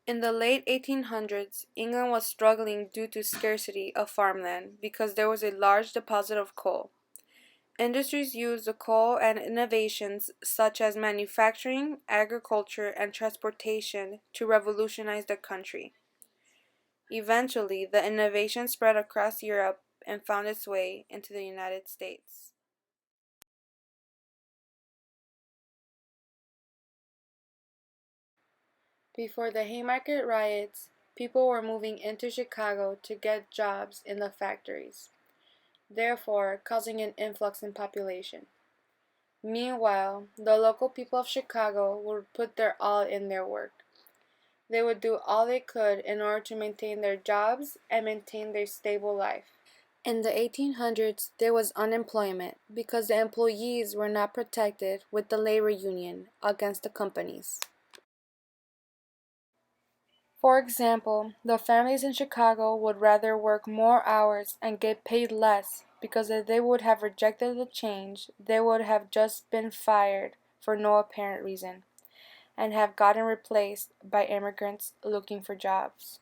In the late 1800s, England was struggling due to scarcity of farmland because there was a large deposit of coal. Industries used the coal and innovations such as manufacturing, agriculture, and transportation to revolutionize the country. Eventually, the innovation spread across Europe and found its way into the United States. Before the Haymarket riots, people were moving into Chicago to get jobs in the factories, therefore causing an influx in population. Meanwhile, the local people of Chicago would put their all in their work. They would do all they could in order to maintain their jobs and maintain their stable life. In the 1800s, there was unemployment because the employees were not protected with the labor union against the companies. For example, the families in Chicago would rather work more hours and get paid less because if they would have rejected the change, they would have just been fired for no apparent reason and have gotten replaced by immigrants looking for jobs.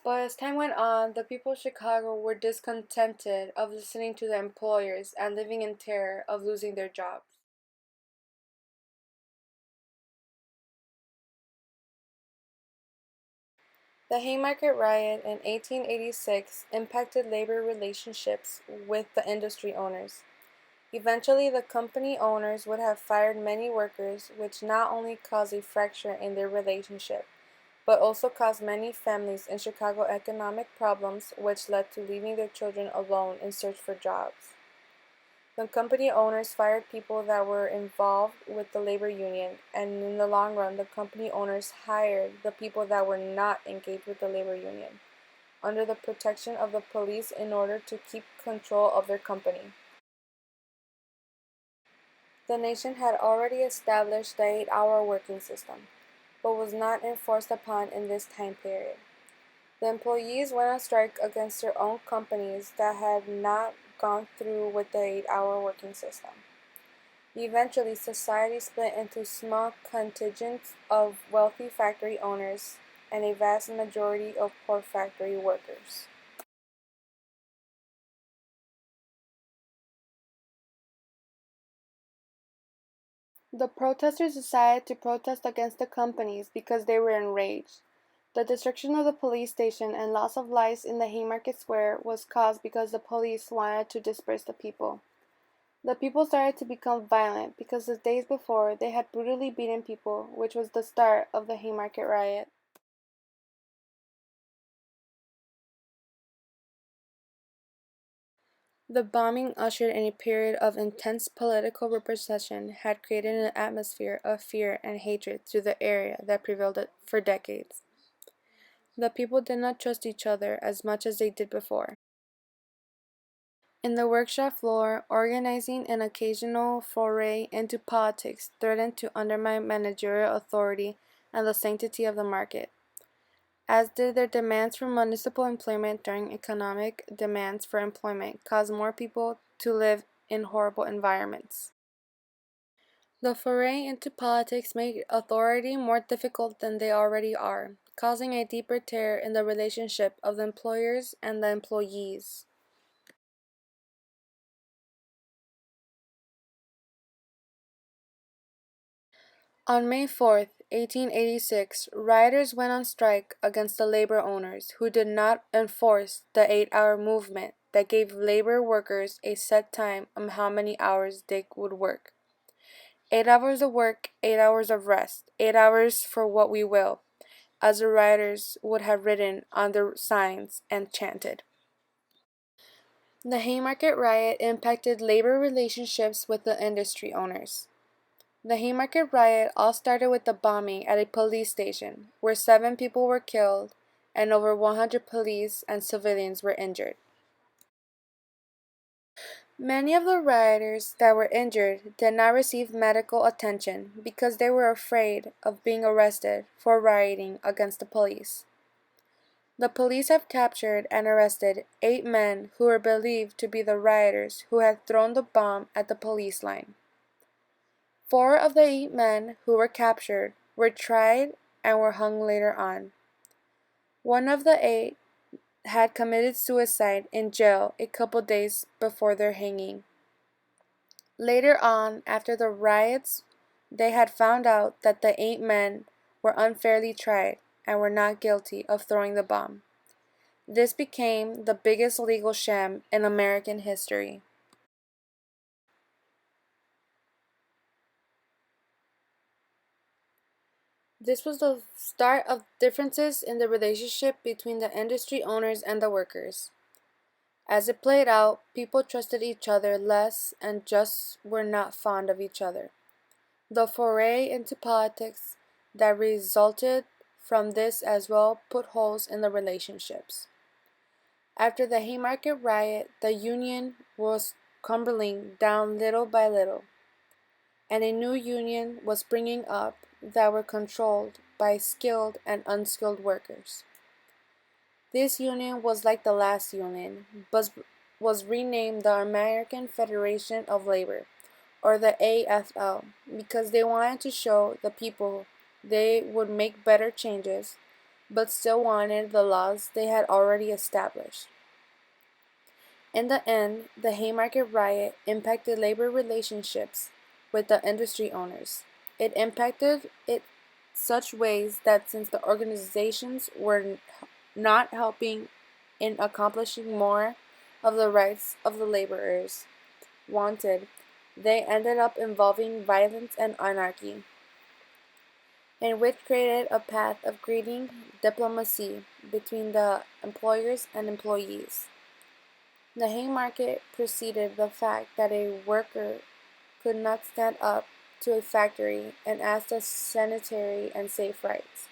But as time went on, the people of Chicago were discontented of listening to the employers and living in terror of losing their jobs. The Haymarket riot in 1886 impacted labor relationships with the industry owners. Eventually, the company owners would have fired many workers, which not only caused a fracture in their relationship, but also caused many families in Chicago economic problems, which led to leaving their children alone in search for jobs. The company owners fired people that were involved with the labor union, and in the long run, the company owners hired the people that were not engaged with the labor union, under the protection of the police in order to keep control of their company. The nation had already established the 8-hour working system, but was not enforced upon in this time period. The employees went on strike against their own companies that had not gone through with the 8-hour working system. Eventually, society split into small contingents of wealthy factory owners and a vast majority of poor factory workers. The protesters decided to protest against the companies because they were enraged. The destruction of the police station and loss of lives in the Haymarket Square was caused because the police wanted to disperse the people. The people started to become violent because the days before they had brutally beaten people, which was the start of the Haymarket riot. The bombing, ushered in a period of intense political repression, had created an atmosphere of fear and hatred through the area that prevailed for decades. The people did not trust each other as much as they did before. In the workshop floor, organizing an occasional foray into politics threatened to undermine managerial authority and the sanctity of the market, as did their demands for municipal employment during economic demands for employment caused more people to live in horrible environments. The foray into politics made authority more difficult than they already are, causing a deeper tear in the relationship of the employers and the employees. On May 4th, 1886, rioters went on strike against the labor owners who did not enforce the 8-hour movement that gave labor workers a set time on how many hours they would work. 8 hours of work, 8 hours of rest, 8 hours for what we will, as the rioters would have written on their signs and chanted. The Haymarket riot impacted labor relationships with the industry owners. The Haymarket riot all started with the bombing at a police station, where 7 people were killed and over 100 police and civilians were injured. Many of the rioters that were injured did not receive medical attention because they were afraid of being arrested for rioting against the police. The police have captured and arrested 8 men who were believed to be the rioters who had thrown the bomb at the police line. 4 of the 8 men who were captured were tried and were hung later on. One of the 8 had committed suicide in jail a couple days before their hanging. Later on, after the riots, they had found out that the 8 men were unfairly tried and were not guilty of throwing the bomb. This became the biggest legal sham in American history. This was the start of differences in the relationship between the industry owners and the workers. As it played out, people trusted each other less and just were not fond of each other. The foray into politics that resulted from this as well put holes in the relationships. After the Haymarket riot, the Union was crumbling down little by little, and a new union was springing up that were controlled by skilled and unskilled workers. This union was like the last union, but was renamed the American Federation of Labor, or the AFL, because they wanted to show the people they would make better changes, but still wanted the laws they had already established. In the end, the Haymarket riot impacted labor relationships with the industry owners. It impacted it such ways that since the organizations were not helping in accomplishing more of the rights of the laborers wanted, they ended up involving violence and anarchy, and which created a path of greeting diplomacy between the employers and employees. The Haymarket preceded the fact that a worker could not stand up to a factory and ask for sanitary and safe rights.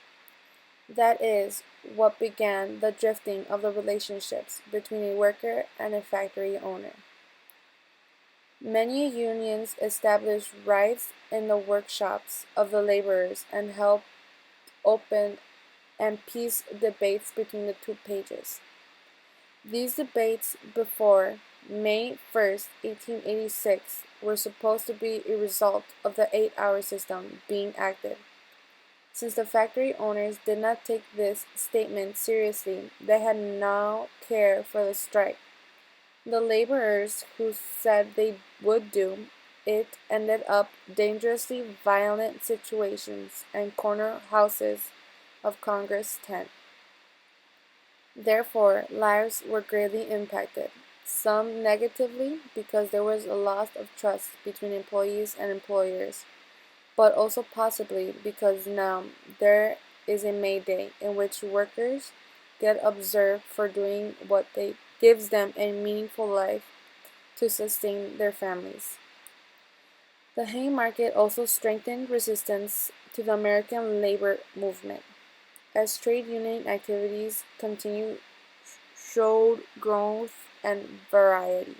That is what began the drifting of the relationships between a worker and a factory owner. Many unions established rights in the workshops of the laborers and helped open and peace debates between the two pages. These debates before May 1st, 1886 were supposed to be a result of the 8-hour system being acted. Since the factory owners did not take this statement seriously, they had no care for the strike. The laborers who said they would do it ended up dangerously violent situations and corner houses of Congress tent. Therefore, lives were greatly impacted, some negatively because there was a loss of trust between employees and employers, but also possibly because now there is a May Day in which workers get observed for doing what they gives them a meaningful life to sustain their families. The Haymarket also strengthened resistance to the American labor movement, as trade union activities continued showed growth and variety.